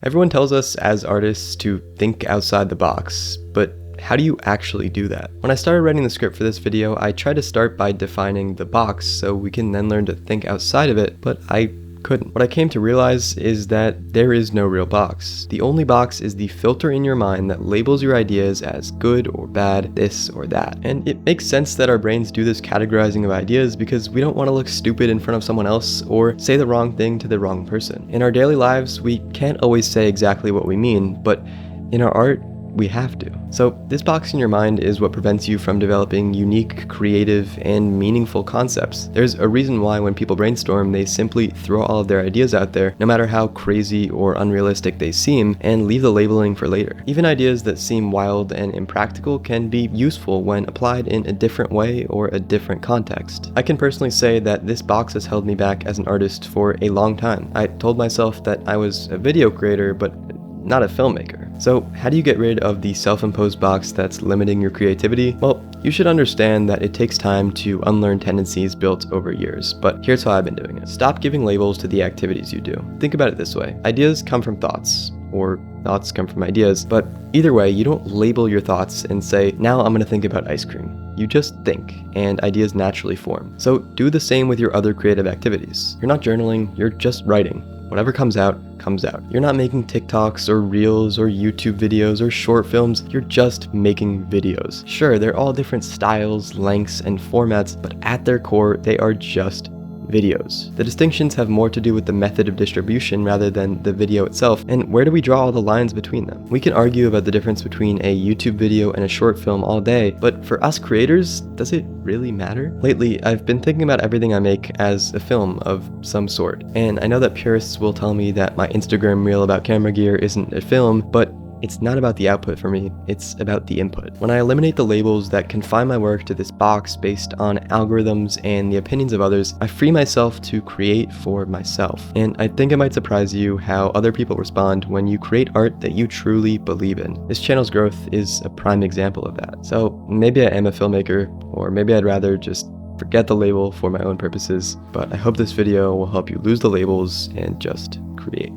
Everyone tells us as artists to think outside the box, but how do you actually do that? When I started writing the script for this video, I tried to start by defining the box so we can then learn to think outside of it, but I couldn't. What I came to realize is that there is no real box. The only box is the filter in your mind that labels your ideas as good or bad, this or that. And it makes sense that our brains do this categorizing of ideas because we don't want to look stupid in front of someone else or say the wrong thing to the wrong person. In our daily lives, we can't always say exactly what we mean, but in our art, we have to. So this box in your mind is what prevents you from developing unique, creative, and meaningful concepts. There's a reason why when people brainstorm, they simply throw all of their ideas out there, no matter how crazy or unrealistic they seem, and leave the labeling for later. Even ideas that seem wild and impractical can be useful when applied in a different way or a different context. I can personally say that this box has held me back as an artist for a long time. I told myself that I was a video creator, but not a filmmaker. So how do you get rid of the self-imposed box that's limiting your creativity? Well, you should understand that it takes time to unlearn tendencies built over years, but here's how I've been doing it. Stop giving labels to the activities you do. Think about it this way. Ideas come from thoughts, or thoughts come from ideas, but either way, you don't label your thoughts and say, now I'm gonna think about ice cream. You just think, and ideas naturally form. So do the same with your other creative activities. You're not journaling, you're just writing. Whatever comes out, comes out. You're not making TikToks or Reels or YouTube videos or short films, you're just making videos. Sure, they're all different styles, lengths, and formats, but at their core, they are just videos. The distinctions have more to do with the method of distribution rather than the video itself, and where do we draw all the lines between them? We can argue about the difference between a YouTube video and a short film all day, but for us creators, does it really matter? Lately, I've been thinking about everything I make as a film of some sort, and I know that purists will tell me that my Instagram reel about camera gear isn't a film, but it's not about the output for me, it's about the input. When I eliminate the labels that confine my work to this box based on algorithms and the opinions of others, I free myself to create for myself. And I think it might surprise you how other people respond when you create art that you truly believe in. This channel's growth is a prime example of that. So maybe I am a filmmaker, or maybe I'd rather just forget the label for my own purposes, but I hope this video will help you lose the labels and just create.